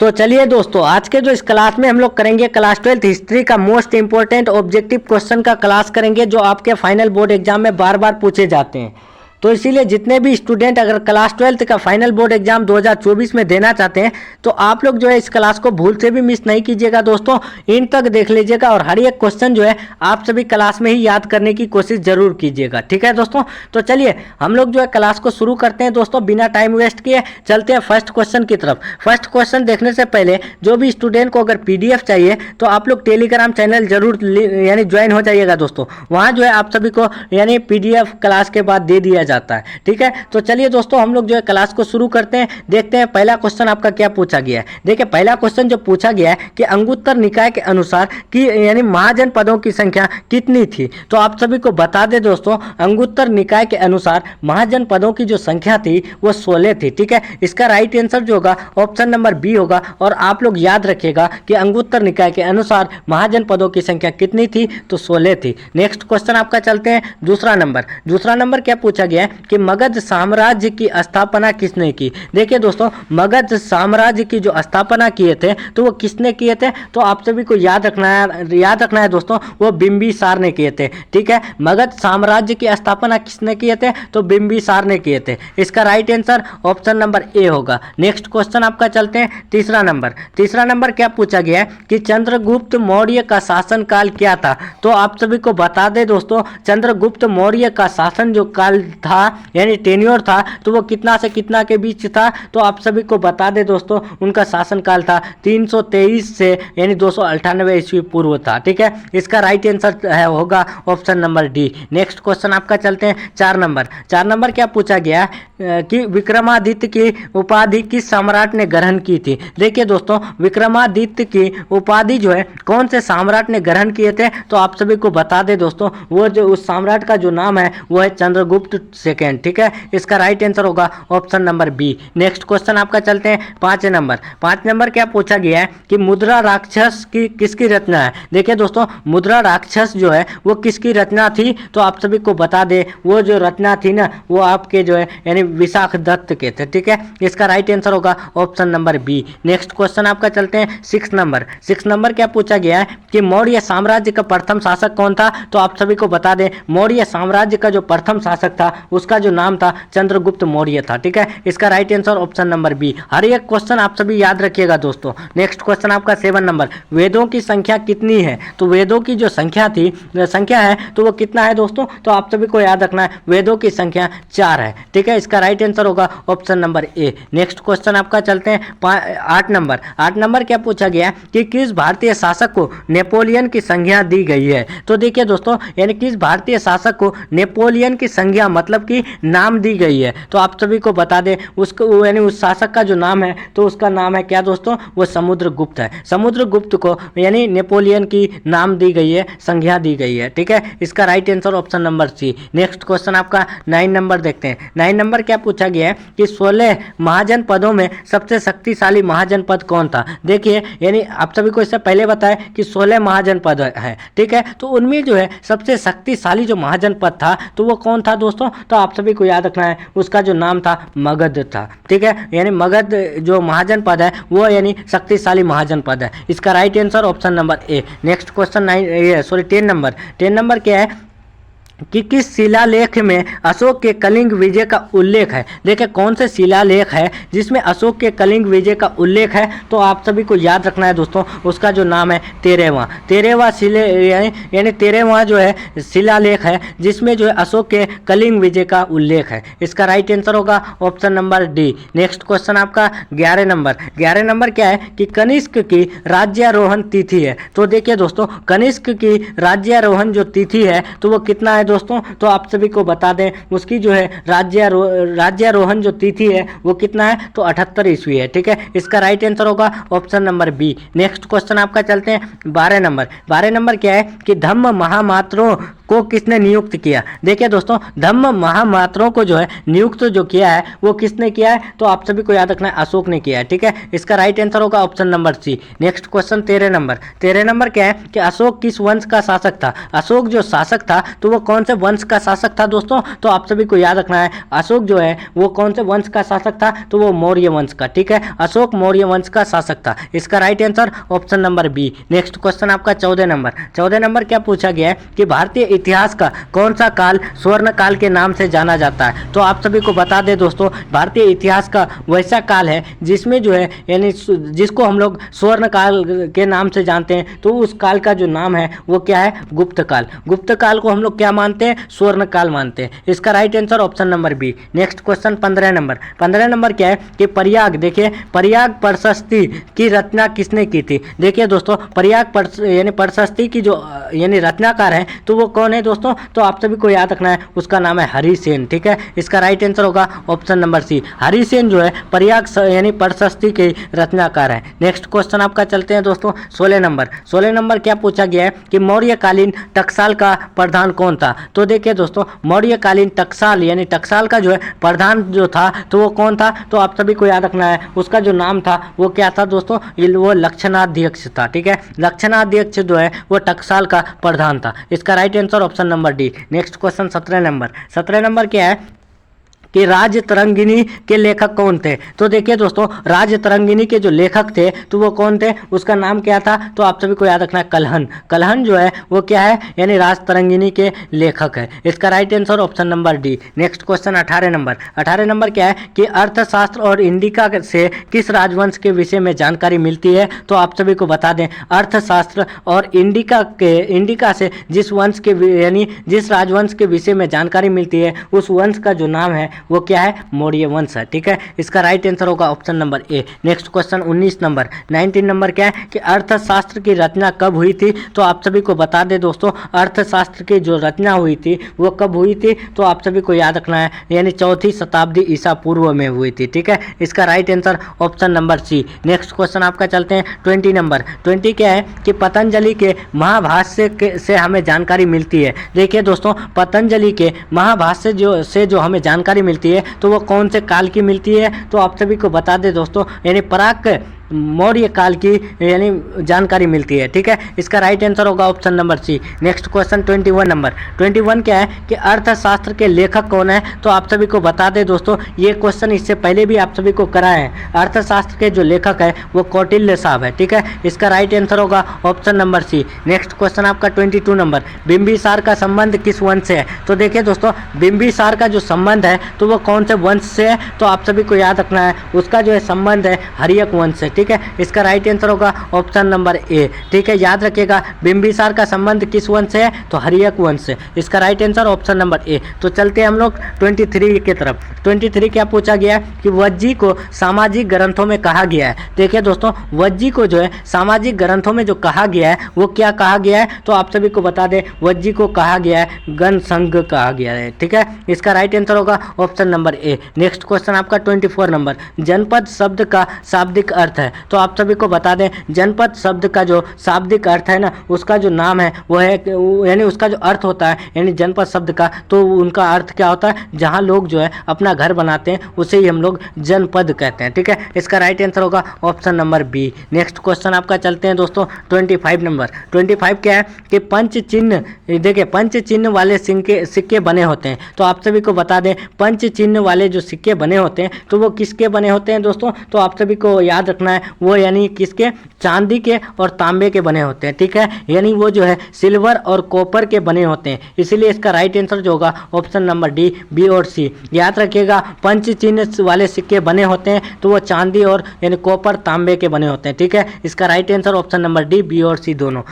तो चलिए दोस्तों, आज के जो इस क्लास में हम लोग करेंगे क्लास 12th हिस्ट्री का मोस्ट इंपॉर्टेंट ऑब्जेक्टिव क्वेश्चन का क्लास करेंगे, जो आपके फाइनल बोर्ड एग्जाम में बार बार पूछे जाते हैं। तो इसीलिए जितने भी स्टूडेंट अगर क्लास 12th का फाइनल बोर्ड एग्जाम 2024 में देना चाहते हैं, तो आप लोग जो है इस क्लास को भूल से भी मिस नहीं कीजिएगा दोस्तों, इन तक देख लीजिएगा और हर एक क्वेश्चन जो है आप सभी क्लास में ही याद करने की कोशिश जरूर कीजिएगा। ठीक है दोस्तों, तो चलिए हम लोग जो है क्लास को शुरू करते हैं दोस्तों, बिना टाइम वेस्ट किए चलते हैं फर्स्ट क्वेश्चन की तरफ। फर्स्ट क्वेश्चन देखने से पहले जो भी स्टूडेंट को अगर पीडीएफ चाहिए तो आप लोग टेलीग्राम चैनल जरूर यानी ज्वाइन हो जाइएगा दोस्तों, वहाँ जो है आप सभी को यानी पीडीएफ क्लास के बाद दे दिया जाता है। ठीक है, तो चलिए दोस्तों हम लोग जो है क्लास को शुरू करते हैं, देखते हैं पहला क्वेश्चन आपका क्या पूछा गया है। देखिए पहला क्वेश्चन जो पूछा गया है कि अंगुत्तर निकाय के अनुसार कि यानी महाजनपदों की संख्या कितनी थी। तो आप सभी को बता दें दोस्तों, अंगुत्तर निकाय के अनुसार महाजनपदों की जो संख्या थी वो 16 थी। ठीक है, इसका राइट आंसर जो होगा ऑप्शन नंबर बी होगा। और आप लोग याद रखिएगा कि अंगुत्तर निकाय के अनुसार महाजनपदों की संख्या कितनी थी, तो 16 थी। नेक्स्ट क्वेश्चन आपका चलते हैं दूसरा नंबर क्या पूछा गया है कि मगध साम्राज्य की स्थापना किसने की। देखिए दोस्तों, मगध साम्राज्य की जो स्थापना किए थे तो वो किसने किए थे, तो आप सभी को याद रखना है दोस्तों, वो बिंबिसार ने किए थे। ठीक है, मगध साम्राज्य की स्थापना किसने किए थे, तो बिंबिसार ने किए थे। इसका right answer option number A होगा। नेक्स्ट क्वेश्चन आपका चलते हैं तीसरा नंबर क्या पूछा गया है कि चंद्रगुप्त मौर्य का शासन काल क्या था। तो आप सभी को बता दें दोस्तों, चंद्रगुप्त मौर्य का शासन जो काल था यानी टेन्योर था, तो वो कितना से कितना के बीच था। तो आप सभी को बता दें दोस्तों, उनका शासन काल था 323 से यानी 298 ईस्वी पूर्व था। ठीक है, इसका राइट आंसर होगा option number D. Next question आपका चलते हैं चार नंबर क्या पूछा गया कि विक्रमादित्य की उपाधि किस सम्राट ने ग्रहण की थी। देखिए दोस्तों, विक्रमादित्य की उपाधि जो है कौन से सम्राट ने ग्रहण किए थे, तो आप सभी को बता दें दोस्तों, वो जो उस सम्राट का जो नाम है वो है चंद्रगुप्त सेकेंड। ठीक है, इसका राइट आंसर होगा option number B. Next question आपका चलते हैं पाँच नंबर क्या पूछा गया है कि मुद्रा राक्षस की किसकी रचना है। देखिए दोस्तों, मुद्रा राक्षस जो है वो किसकी रचना थी, तो आप सभी को बता दें वो जो रचना थी ना, वो आपके जो है यानी विशाख दत्त के थे। ठीक है, इसका राइट आंसर होगा option number B. Next question आपका चलते हैं सिक्स नंबर क्या पूछा गया है कि मौर्य साम्राज्य का प्रथम शासक कौन था। तो आप सभी को बता दें, मौर्य साम्राज्य का जो प्रथम शासक था उसका जो नाम था चंद्रगुप्त मौर्य था। ठीक है, इसका right answer option number B. हर एक क्वेश्चन आप सभी याद रखिएगा दोस्तों। नेक्स्ट क्वेश्चन आपका 7 नंबर, वेदों की संख्या कितनी है। तो वेदों की जो संख्या है तो वो कितना है दोस्तों, तो आप सभी को याद रखना है वेदों की संख्या 4 है। ठीक है, इसका राइट आंसर होगा ऑप्शन नंबर ए। नेक्स्ट क्वेश्चन आपका चलते हैं 8 नंबर क्या पूछा गया कि किस भारतीय शासक को नेपोलियन की संज्ञा दी गई है। तो देखिए दोस्तों, यानी किस भारतीय शासक को नेपोलियन की संज्ञा मतलब कि नाम दी गई है। तो आप सभी को बता दें उसको यानी उस शासक का जो नाम है तो उसका नाम है क्या दोस्तों, वो समुद्रगुप्त है। समुद्रगुप्त को यानी नेपोलियन की नाम दी गई है, संज्ञा दी गई है। ठीक है, इसका right answer option number C. Next question आपका 9 नंबर देखते हैं। 9 नंबर क्या पूछा गया है कि 16 महाजनपदों में सबसे शक्तिशाली महाजनपद कौन था। देखिए, यानी आप सभी को इससे पहले बताया कि 16 महाजनपद है। ठीक है, तो उनमें जो है सबसे शक्तिशाली जो महाजनपद था तो वो कौन था दोस्तों, तो आप सभी को याद रखना है उसका जो नाम था मगध था। ठीक है, यानी मगध जो महाजनपद है वो यानी शक्तिशाली महाजनपद है। इसका राइट आंसर ऑप्शन नंबर ए। नेक्स्ट क्वेश्चन 10 नंबर क्या है कि किस शिलालेख में अशोक के कलिंग विजय का उल्लेख है। देखिए, कौन से शिलालेख है जिसमें अशोक के कलिंग विजय का उल्लेख है, तो आप सभी को याद रखना है दोस्तों, उसका जो नाम है 13वां यानी 13वां जो है शिलालेख है जिसमें जो है अशोक के कलिंग विजय का उल्लेख है। इसका राइट आंसर होगा option number D. Next question आपका 11 नंबर क्या है कि कनिष्क की राज्यारोहण तिथि है। तो देखिए दोस्तों, कनिष्क की राज्यारोहण जो तिथि है तो वो कितना है दोस्तों, तो आप सभी को बता दें उसकी जो है राज्यारोहण जो तिथि है वो कितना है, तो 78 ईस्वी है। ठीक है, इसका राइट आंसर होगा option number B. Next question आपका चलते हैं 12 नंबर क्या है कि धम्म महामात्रों को किसने नियुक्त किया? देखिए दोस्तों, धम्म महामात्रों को जो है नियुक्त जो किया है वो किसने किया है? तो आप सभी को याद रखना है अशोक ने किया है। ठीक है, इसका राइट आंसर होगा option number C. Next question 13 number क्या है कि अशोक किस वंश का शासक था? अशोक जो शासक था तो वो कौन से वंश का शासक था दोस्तों? तो आप सभी को याद रखना है अशोक जो है वो कौन से वंश का शासक था? तो वो मौर्य वंश का। ठीक है, अशोक मौर्य वंश का शासक था। इसका right answer option number B. Next question आपका 14 नंबर क्या पूछा गया है कि भारतीय इतिहास का कौन सा काल स्वर्ण काल के नाम से जाना जाता है? तो आप सभी को बता दें दोस्तों, भारतीय इतिहास का वैसा काल है जिसमें जो है यानी जिसको हम लोग स्वर्ण काल के नाम से जानते हैं, तो उस काल का जो नाम है वो क्या है? गुप्त काल। गुप्त काल को हम लोग क्या मानते हैं? स्वर्ण काल मानते हैं। इसका right answer option number B. Next question 15 number क्या है कि प्रयाग, देखिए प्रयाग प्रशस्ति की रचना किसने की थी? देखिए दोस्तों, प्रयाग यानी प्रशस्ति की जो यानी रचनाकार है तो वो कौन है दोस्तों? तो आप सभी को याद रखना है उसका नाम है हरिसेन। ठीक है, इसका राइट आंसर होगा ऑप्शन नंबर सी। हरिसेन जो है प्रयाग यानी प्रशस्ति के रचनाकार है। नेक्स्ट क्वेश्चन आपका चलते हैं दोस्तों 16 नंबर क्या पूछा गया है कि मौर्यकालीन टकसाल का प्रधान कौन था? तो देखिए दोस्तों, मौर्यकालीन टकसाल यानी टकसाल का जो है प्रधान जो था तो वो कौन था? तो आप सभी को याद रखना है उसका जो नाम था वो क्या था दोस्तों? वो लक्षणाध्यक्ष था। ठीक है, लक्षणाध्यक्ष जो है वो टकसाल का प्रधान था। इसका right answer option number D. Next question 17 number क्या है कि राज तरंगिनी के लेखक कौन थे? तो देखिए दोस्तों, राज तरंगिनी के जो लेखक थे तो वो कौन थे? उसका नाम क्या था? तो आप सभी को याद रखना है कल्हन। कल्हन जो है वो क्या है? यानी राज तरंगिनी के लेखक है। इसका right answer option number D. Next question 18 number क्या है कि अर्थशास्त्र और इंडिका से किस राजवंश के विषय में जानकारी मिलती है? तो आप सभी को बता दें, अर्थशास्त्र और इंडिका से जिस वंश के यानी जिस राजवंश के विषय में जानकारी मिलती है उस वंश का जो नाम है वो क्या है? मौर्य वंश है। ठीक है, इसका राइट आंसर होगा ऑप्शन नंबर ए। नेक्स्ट क्वेश्चन 19 नंबर क्या है कि अर्थशास्त्र की रचना कब हुई थी? तो आप सभी को बता दें दोस्तों, अर्थशास्त्र की जो रचना हुई थी वो कब हुई थी? तो आप सभी को याद रखना है यानी 4वीं शताब्दी ईसा पूर्व में हुई थी। ठीक है, इसका right answer option number C. Next question आपका चलते हैं 20 क्या है कि पतंजलि के महाभाष्य से हमें जानकारी मिलती है। देखिए दोस्तों, पतंजलि के महाभाष्य से जो हमें जानकारी मिलती है तो वो कौन से काल की मिलती है? तो आप सभी को बता दें दोस्तों, यानी प्राक मौर्य काल की यानी जानकारी मिलती है। ठीक है, इसका राइट आंसर होगा option number C. Next question 21 क्या है कि अर्थशास्त्र के लेखक कौन है? तो आप सभी को बता दें दोस्तों, ये क्वेश्चन इससे पहले भी आप सभी को कराए हैं। अर्थशास्त्र के जो लेखक है वो कौटिल्य साहब है। ठीक है, इसका राइट आंसर होगा option number C. Next question आपका 22 नंबर, बिंबिसार का संबंध किस वंश से है? तो देखिए दोस्तों, बिंबिसार का जो संबंध है तो वो कौन से वंश से है? तो आप सभी को याद रखना है उसका जो है संबंध है हर्यक वंश से। ठीक है, इसका राइट आंसर होगा ऑप्शन नंबर ए। ठीक है, याद रखिएगा बिंबिसार का संबंध किस वंश से है? तो हर्यक वंश से। इसका राइट आंसर ऑप्शन नंबर ए। तो चलते हैं हम लोग 23 की तरफ। 23 क्या पूछा गया कि वज्जी को सामाजिक ग्रंथों में कहा गया है? देखिए दोस्तों, वज्जी को जो है सामाजिक ग्रंथों में जो कहा गया है वो क्या कहा गया है? तो आप सभी को बता दें, वज्जी को कहा गया है गण संघ कहा गया है। ठीक है, इसका राइट आंसर होगा ऑप्शन नंबर ए। नेक्स्ट क्वेश्चन आपका 24 नंबर, जनपद शब्द का शाब्दिक अर्थ है? तो आप सभी को बता दें, जनपद शब्द का जो शाब्दिक अर्थ है ना, उसका जो नाम है वो है यानी उसका जो अर्थ होता है यानी जनपद शब्द का, तो उनका अर्थ क्या होता है? जहां लोग जो है अपना घर बनाते हैं उसे ही हम लोग जनपद कहते हैं। ठीक है, इसका राइट आंसर होगा option number B. Next question आपका चलते हैं दोस्तों 25 नंबर। 25 क्या है कि पंच चिन्ह, देखिए पंच चिन्ह वाले सिक्के बने होते हैं। तो आप सभी को बता दें, पंच चिन्ह वाले जो सिक्के बने होते हैं तो वो किसके बने होते हैं दोस्तों? तो आप सभी को याद रखना है वो यानी किसके? चांदी के और तांबे के बने होते हैं। ठीक है, यानी वो जो है सिल्वर और कॉपर के बने होते हैं। इसीलिए इसका राइट आंसर जो होगा ऑप्शन नंबर डी, बी और सी। याद रखिएगा, पंच चिन्ह वाले सिक्के बने होते हैं तो वो चांदी और यानी कॉपर तांबे के बने होते हैं। ठीक है, इसका right answer option number D, B और सी दोनों।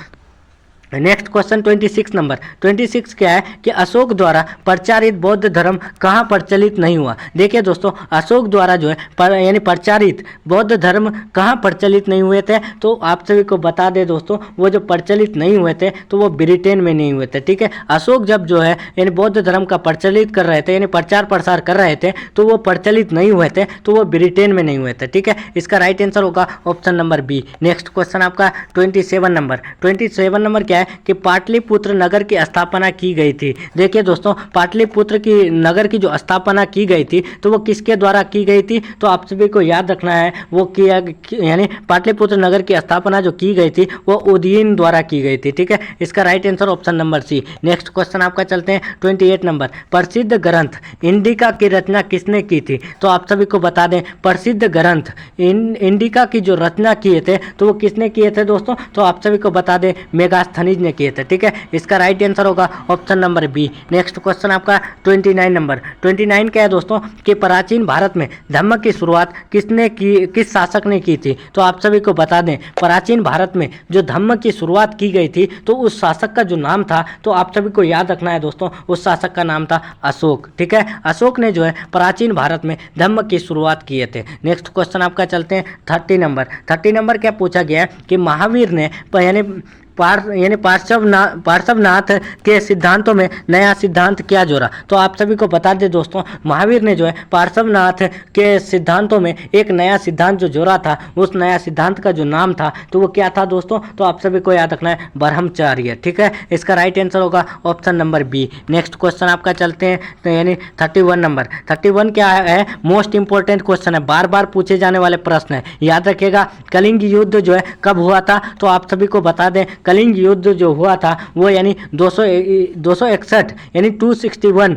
Next question 26 number. 26 क्या है कि अशोक द्वारा प्रचारित बौद्ध धर्म कहाँ प्रचलित नहीं हुआ? देखिए दोस्तों, अशोक द्वारा जो है यानी प्रचारित बौद्ध धर्म कहाँ प्रचलित नहीं हुए थे? तो आप सभी को बता दें दोस्तों, वो जो प्रचलित नहीं हुए थे तो वो ब्रिटेन में नहीं हुए थे। ठीक है, अशोक जब जो है यानी बौद्ध धर्म का प्रचलित कर रहे थे यानी प्रचार प्रसार कर रहे थे तो वो प्रचलित नहीं हुए थे, तो वो ब्रिटेन में नहीं हुए थे। ठीक है, इसका राइट आंसर होगा option number B. Next question आपका 27 नंबर। 27 नंबर क्या है है कि पाटलिपुत्र नगर की स्थापना की गई थी। देखिए दोस्तों, पाटलिपुत्र की नगर की जो स्थापना की गई थी तो वो किसके द्वारा की गई थी, तो आप सभी को याद रखना है वो किया, यानी पाटलिपुत्र नगर की स्थापना जो की गई थी वो उदयन द्वारा की गई थी। ठीक है, इसका right answer option number C. Next question आपका चलते हैं 28 नंबर। प्रसिद्ध ग्रंथ इंडिका की रचना किसने की थी, तो आप सभी को बता दें प्रसिद्ध ग्रंथ इंडिका की जो रचना किए थे तो वो किसने किए थे दोस्तों, तो आप सभी को बता दें मेगास्थनीज ने किए थे। ठीक है, इसका राइट आंसर होगा option number B. Next question आपका 29 नंबर। 29 क्या है दोस्तों कि प्राचीन भारत में धम्म की शुरुआत किसने की, किस शासक ने की थी, तो आप सभी को बता दें प्राचीन भारत में जो धम्म की शुरुआत की गई थी तो उस शासक का जो नाम था तो आप सभी को याद रखना है दोस्तों, उस शासक का नाम था अशोक। ठीक है, अशोक ने जो है प्राचीन भारत में धम्म की शुरुआत किए थे। नेक्स्ट क्वेश्चन आपका चलते हैं 30 नंबर। 30 नंबर क्या पूछा गया है कि महावीर ने यानी पार्श्वनाथ के सिद्धांतों में नया सिद्धांत क्या जोड़ा, तो आप सभी को बता दें दोस्तों महावीर ने जो है पार्श्वनाथ के सिद्धांतों में एक नया सिद्धांत जो जोड़ा था, उस नया सिद्धांत का जो नाम था तो वो क्या था दोस्तों, तो आप सभी को याद रखना है ब्रह्मचर्य। ठीक है, इसका राइट आंसर होगा option number B. Next question आपका चलते हैं तो यानी 31 नंबर। 31 क्या है, मोस्ट इंपॉर्टेंट क्वेश्चन है, बार बार पूछे जाने वाले प्रश्न है, याद रखिएगा। कलिंग युद्ध जो है कब हुआ था, तो आप सभी को बता दें कलिंग युद्ध जो हुआ था वो यानी 261 यानी 261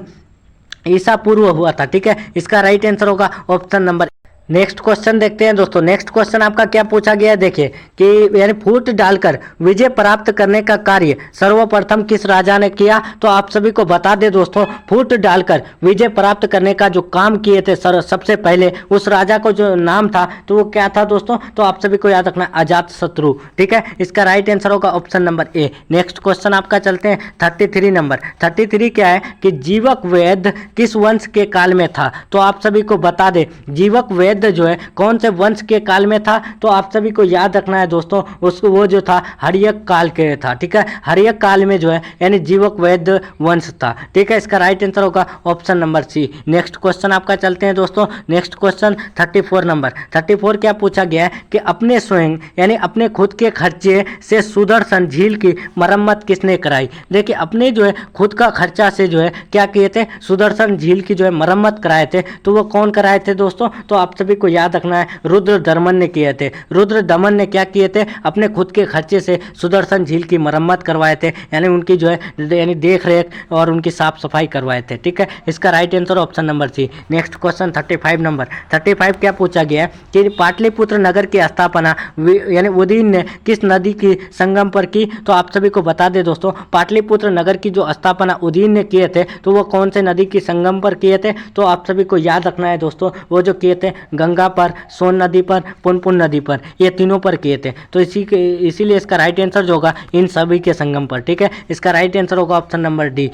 ईसा पूर्व हुआ था। ठीक है, इसका राइट आंसर होगा ऑप्शन नंबर। नेक्स्ट क्वेश्चन देखते हैं दोस्तों। नेक्स्ट क्वेश्चन आपका क्या पूछा गया है, देखिए कि यानी फूट डालकर विजय प्राप्त करने का कार्य सर्वप्रथम किस राजा ने किया, तो आप सभी को बता दें दोस्तों फूट डालकर विजय प्राप्त करने का जो काम किए थे सबसे पहले उस राजा को जो नाम था तो वो क्या था दोस्तों, तो आप सभी को याद रखना अजात शत्रु। ठीक है, इसका राइट आंसर होगा ऑप्शन नंबर ए। नेक्स्ट क्वेश्चन आपका चलते हैं 33 नंबर। 33 क्या है कि जीवक वैद्य किस वंश के काल में था, तो आप सभी को बता दें जीवक वैद्य जो है कौन से वंश के काल में था, तो आप सभी को याद रखना है दोस्तों उसको वो जो था हर्यक काल के था। ठीक है, हर्यक काल में जो है यानी जीवक वैद्य वंश था। ठीक है, इसका राइट आंसर होगा option number C. Next question आपका चलते हैं दोस्तों। Next question 34 number. 34 क्या पूछा गया है कि अपने स्वयं यानी अपने खुद के खर्चे से सुदर्शन झील की मरम्मत किसने कराई। देखिए अपने जो है खुद का खर्चा से जो है क्या किए थे, सुदर्शन झील की जो है मरम्मत कराए थे, तो वो कौन कराए थे दोस्तों, तो आप सभी को याद रखना है रुद्रदमन ने किए थे। रुद्रदमन ने क्या किए थे, अपने खुद के खर्चे से सुदर्शन झील की मरम्मत करवाए थे, यानी उनकी जो है यानी देख रेख और उनकी साफ सफाई करवाए थे। ठीक है, इसका right answer option number C. Next question 35 number. 35 क्या पूछा गया है कि पाटलिपुत्र नगर की स्थापना यानी उदयन ने किस नदी की संगम पर की, तो आप सभी को बता दें दोस्तों पाटलिपुत्र नगर की जो स्थापना उदयन ने किए थे तो वो कौन से नदी की संगम पर किए थे, तो आप सभी को याद रखना है दोस्तों वो जो किए थे गंगा पर, सोन नदी पर, पुनपुन नदी पर, ये तीनों पर किए थे। तो इसीलिए इसका राइट आंसर जो होगा इन सभी के संगम पर। ठीक है, इसका राइट आंसर होगा option number D.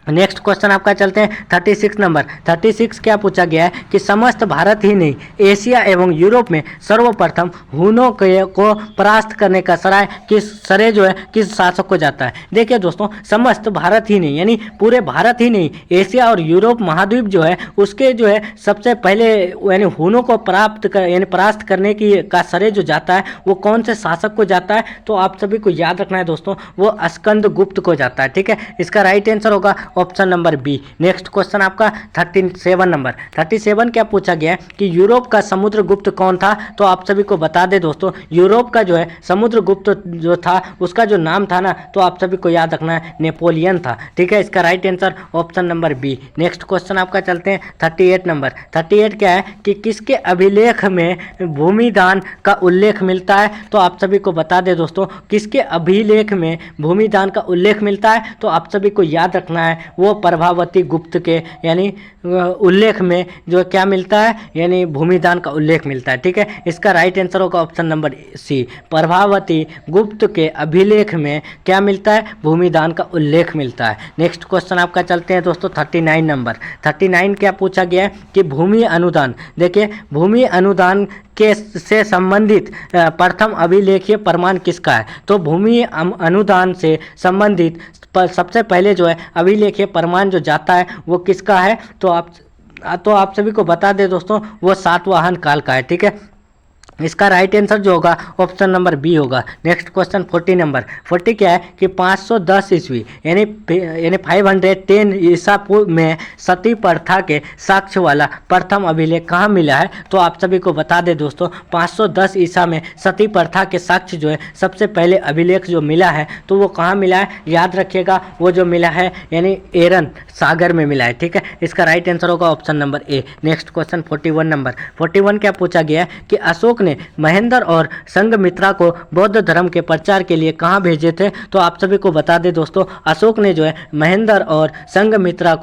Next question आपका चलते हैं 36 नंबर। 36 क्या पूछा गया है कि समस्त भारत ही नहीं एशिया एवं यूरोप में सर्वप्रथम हुनों को परास्त करने का श्रेय जो है किस शासक को जाता है। देखिए दोस्तों समस्त भारत ही नहीं यानी पूरे भारत ही नहीं एशिया और यूरोप महाद्वीप जो है उसके जो है सबसे पहले यानी हुनों को परास्त करने की का श्रेय जो जाता है वो कौन से शासक को जाता है, तो आप सभी को याद रखना है दोस्तों वो स्कंद गुप्त को जाता है। ठीक है, इसका राइट आंसर होगा option number B. Next question आपका 37 नंबर। 37 क्या पूछा गया है कि यूरोप का समुद्रगुप्त कौन था, तो आप सभी को बता दें दोस्तों यूरोप का जो है समुद्रगुप्त जो था उसका जो नाम था ना, तो आप सभी को याद रखना है नेपोलियन था। ठीक है, इसका right answer option number B. Next question आपका चलते हैं 38 नंबर। 38 क्या है कि किसके अभिलेख में भूमिदान का उल्लेख मिलता है, तो आप सभी को बता दें दोस्तों किसके अभिलेख में भूमिदान का उल्लेख मिलता है, तो आप सभी को याद रखना है वो प्रभावती गुप्त के यानी उल्लेख में जो क्या मिलता है यानी भूमिदान का उल्लेख मिलता है। ठीक है, इसका राइट आंसर होगा ऑप्शन नंबर सी। प्रभावती गुप्त के अभिलेख में क्या मिलता है, भूमिदान का उल्लेख मिलता है। नेक्स्ट क्वेश्चन आपका चलते हैं दोस्तों 39 नंबर। 39 क्या पूछा गया है कि भूमि अनुदान, देखिए भूमि अनुदान के से संबंधित प्रथम अभिलेखीय प्रमाण किसका है, तो भूमि अनुदान से संबंधित सबसे पहले जो है अभिलेखीय प्रमाण जो जाता है वो किसका है, तो आप सभी को बता दें दोस्तों वो सातवाहन काल का है। ठीक है, इसका राइट आंसर जो होगा ऑप्शन नंबर बी होगा। Next question 40 number. 40 क्या है कि 510 ईस्वी यानी 510 ईसा पूर्व में सती प्रथा के साक्ष्य वाला प्रथम अभिलेख कहाँ मिला है? तो आप सभी को बता दें दोस्तों, 510 ईसा में सती प्रथा के साक्ष्य जो है सबसे पहले अभिलेख जो मिला है तो वो कहाँ मिला है? याद रखिएगा, वो जो मिला है यानी एरन सागर में मिला है। ठीक है, इसका राइट आंसर होगा ऑप्शन नंबर ए। Next question 41 number. 41 क्या पूछा गया है कि अशोक ने महेंद्र और संघमित्रा को बौद्ध धर्म के प्रचार के लिए कहां भेजे थे? तो आप सभी को बता दें दोस्तों, अशोक ने जो है महेंद्र और संघमित्रा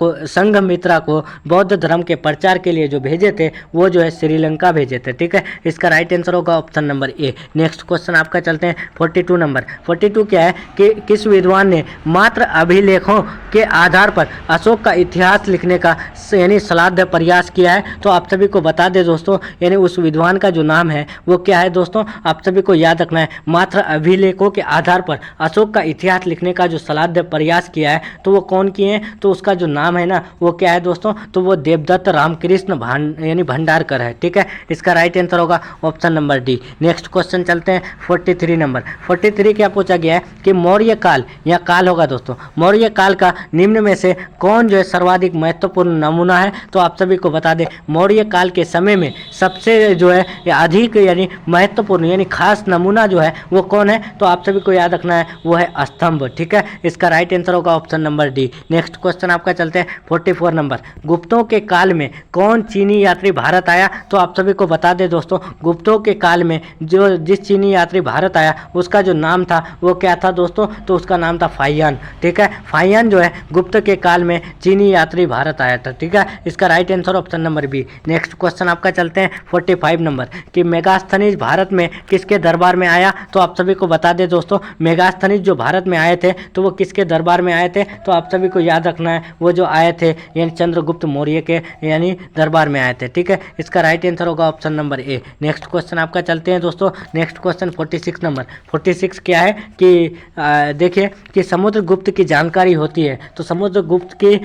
को बौद्ध धर्म के प्रचार के लिए जो भेजे थे वो जो है श्रीलंका भेजे थे। ठीक है, इसका राइट आंसर होगा ऑप्शन नंबर ए। नेक्स्ट क्वेश्चन आपका चलते हैं 42 नंबर। 42 क्या है कि किस विद्वान ने मात्र अभिलेखों के आधार पर अशोक का इतिहास लिखने का यानी सलाध्य प्रयास किया है? तो आप सभी को बता दें दोस्तों, यानी उस विद्वान का जो नाम है वो क्या है दोस्तों? आप सभी को याद रखना है, मात्र अभिलेखों के आधार पर अशोक का इतिहास लिखने का जो सलाध्य प्रयास किया है तो वो कौन किए हैं? तो उसका जो नाम है ना वो क्या है दोस्तों? तो वो देवदत्त रामकृष्ण यानी भंडारकर है। ठीक है, इसका राइट आंसर होगा option number D. Next question चलते हैं 43 नंबर। 43 क्या पूछा गया है कि मौर्य काल या काल होगा दोस्तों, मौर्य काल का निम्न में से कौन जो है सर्वाधिक महत्वपूर्ण नमूना है? तो आप सभी को बता दें, मौर्य काल के समय में सबसे जो है अधिक यानी महत्वपूर्ण यानी खास नमूना जो है वो कौन है? तो आप सभी को याद रखना है वो है स्तंभ। ठीक है, इसका राइट आंसर होगा option number D. Next question आपका चलते हैं 44 नंबर। गुप्तों के काल में कौन चीनी यात्री भारत आया? तो आप सभी को बता दें दोस्तों, गुप्तों के काल में जिस चीनी यात्री भारत आया उसका जो नाम था वो क्या था दोस्तों? तो उसका नाम था फाहियान। ठीक है, फाहियान जो है गुप्त के काल में चीनी यात्री भारत आया था। ठीक है, इसका right answer option number B. Next question आपका चलते हैं 45 नंबर कि मेगास्थनीज भारत में किसके दरबार में आया? तो आप सभी को बता दें दोस्तों, मेगास्थनीज जो भारत में आए थे तो वो किसके दरबार में आए थे? तो आप सभी को याद रखना है वो जो आए थे यानी चंद्रगुप्त मौर्य के यानी दरबार में आए थे। ठीक है, इसका राइट आंसर होगा ऑप्शन नंबर ए। नेक्स्ट क्वेश्चन आपका चलते हैं दोस्तों, नेक्स्ट क्वेश्चन 46 नंबर। 46 क्या है कि देखिए कि समुद्रगुप्त की जानकारी होती है, तो समुद्रगुप्त की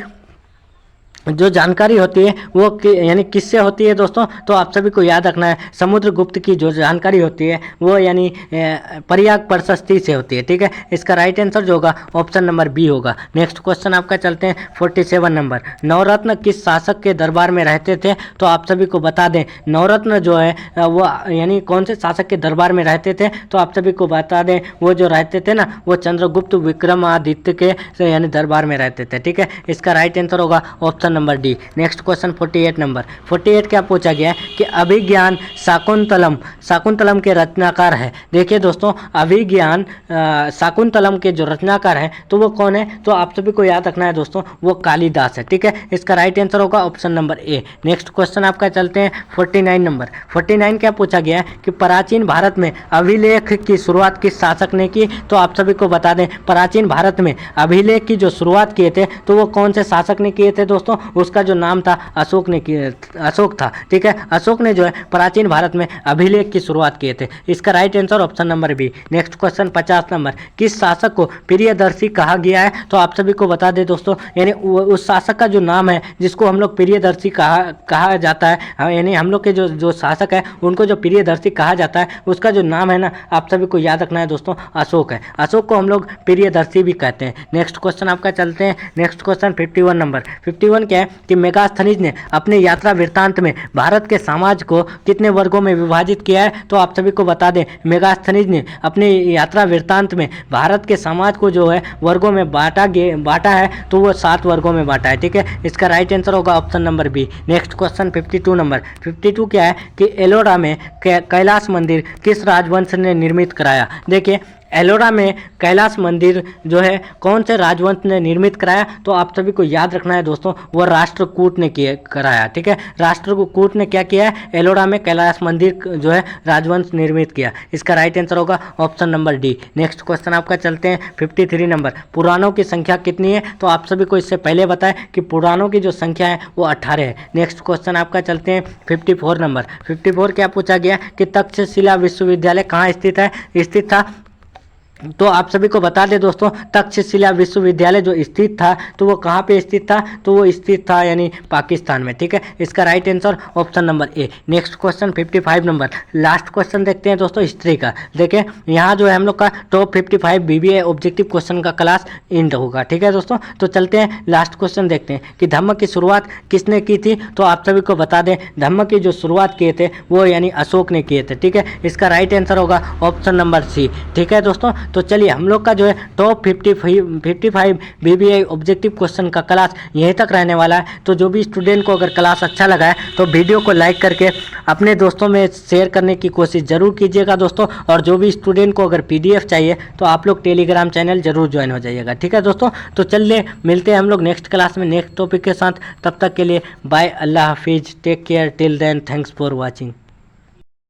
जो जानकारी होती है वो यानी किससे होती है दोस्तों? तो आप सभी को याद रखना है, समुद्रगुप्त की जो जानकारी होती है वो यानी प्रयाग प्रशस्ति से होती है। ठीक है, इसका राइट आंसर जो होगा ऑप्शन नंबर बी होगा। नेक्स्ट क्वेश्चन आपका चलते हैं 47 नंबर। नवरत्न किस शासक के दरबार में रहते थे? तो आप सभी को बता दें, नवरत्न जो है वो यानी कौन से शासक के दरबार में रहते थे? तो आप सभी को बता दें वो जो रहते थे ना वो चंद्रगुप्त विक्रमादित्य के यानी दरबार में रहते थे। ठीक है, इसका राइट आंसर होगा option number D. Next question 48 number. 48 क्या पूछा गया है कि अभिज्ञान शाकुंतलम के रचनाकार है। देखिए दोस्तों, अभिज्ञान शाकुंतलम के जो रचनाकार है तो वो कौन है? तो आप सभी को याद रखना है दोस्तों, वो कालिदास है। ठीक है, इसका राइट आंसर होगा ऑप्शन नंबर ए। नेक्स्ट क्वेश्चन आपका चलते हैं 49 नंबर। 49 क्या पूछा गया है कि प्राचीन भारत में अभिलेख की शुरुआत किस शासक ने की? तो आप सभी को बता दें, प्राचीन भारत में अभिलेख की जो शुरुआत किए थे तो वो कौन से शासक ने किए थे दोस्तों? उसका जो नाम था अशोक था। ठीक है, अशोक ने जो है प्राचीन भारत में अभिलेख की शुरुआत किए थे। इसका right answer option number B. Next question 50 number. किस शासक को प्रियदर्शी कहा गया है? तो आप सभी को बता दें दोस्तों, यानी उस शासक का जो नाम है जिसको हम लोग प्रियदर्शी कहा जाता है, यानी हम लोग के जो शासक है उनको जो प्रियदर्शी कहा जाता है उसका जो नाम है ना आप सभी को याद रखना है दोस्तों, अशोक है। अशोक को हम लोग प्रियदर्शी भी कहते हैं। नेक्स्ट क्वेश्चन आपका चलते हैं, नेक्स्ट क्वेश्चन 51 नंबर। 51 क्या है कि मेगास्थनीज ने अपने यात्रा वृत्तांत में भारत के समाज को कितने वर्गों में विभाजित किया है? तो आप सभी को बता दें, मेगास्थनीज ने अपने यात्रा वृत्तांत में भारत के समाज को जो है वर्गों में बांटा है, तो वो 7 वर्गों में बांटा है। ठीक है, इसका राइट आंसर होगा option number B. Next question 52 number. 52 क्या है कि एलोरा में कैलाश मंदिर किस राजवंश ने निर्मित कराया? देखिए, एलोरा में कैलाश मंदिर जो है कौन से राजवंश ने निर्मित कराया? तो आप सभी को याद रखना है दोस्तों, वो राष्ट्रकूट ने कराया। ठीक है, राष्ट्रकूट ने क्या किया है? एलोरा में कैलाश मंदिर जो है राजवंश निर्मित किया। इसका राइट आंसर होगा option number D. Next question आपका चलते हैं 53 नंबर। पुराणों की संख्या कितनी है? तो आप सभी को इससे पहले बताएं कि पुराणों की जो संख्या है वो 18 है। नेक्स्ट क्वेश्चन आपका चलते हैं 54 नंबर। 54 क्या पूछा गया कि तक्षशिला विश्वविद्यालय कहाँ स्थित था? तो आप सभी को बता दें दोस्तों, तक्षशिला विश्वविद्यालय जो स्थित था, तो वो कहाँ पे स्थित था, तो वो स्थित था यानी पाकिस्तान में। ठीक है, इसका राइट आंसर ऑप्शन नंबर ए। Next question 55 number, last question देखते हैं दोस्तों हिस्ट्री का। देखिए यहाँ जो है हम लोग का टॉप 55 बीबीए ऑब्जेक्टिव क्वेश्चन का क्लास एंड होगा। ठीक है दोस्तों, तो चलते हैं लास्ट क्वेश्चन देखते हैं कि धम्म की शुरुआत किसने की थी। तो आप सभी को बता दें, धम्म की जो शुरुआत किए थे वो यानी अशोक ने किए थे। ठीक है, इसका राइट आंसर होगा ऑप्शन नंबर सी। ठीक है दोस्तों, तो चलिए हम लोग का जो है टॉप 55 बीबीए ऑब्जेक्टिव क्वेश्चन का क्लास यहीं तक रहने वाला है। तो जो भी स्टूडेंट को अगर क्लास अच्छा लगा है तो वीडियो को लाइक करके अपने दोस्तों में शेयर करने की कोशिश जरूर कीजिएगा दोस्तों। और जो भी स्टूडेंट को अगर पीडीएफ चाहिए तो आप लोग टेलीग्राम चैनल जरूर ज्वाइन हो जाइएगा। ठीक है दोस्तों, तो चलिए मिलते हैं हम लोग नेक्स्ट क्लास में नेक्स्ट टॉपिक के साथ। तब तक के लिए बाय, अल्लाह हाफिज, take care, till then, thanks for watching.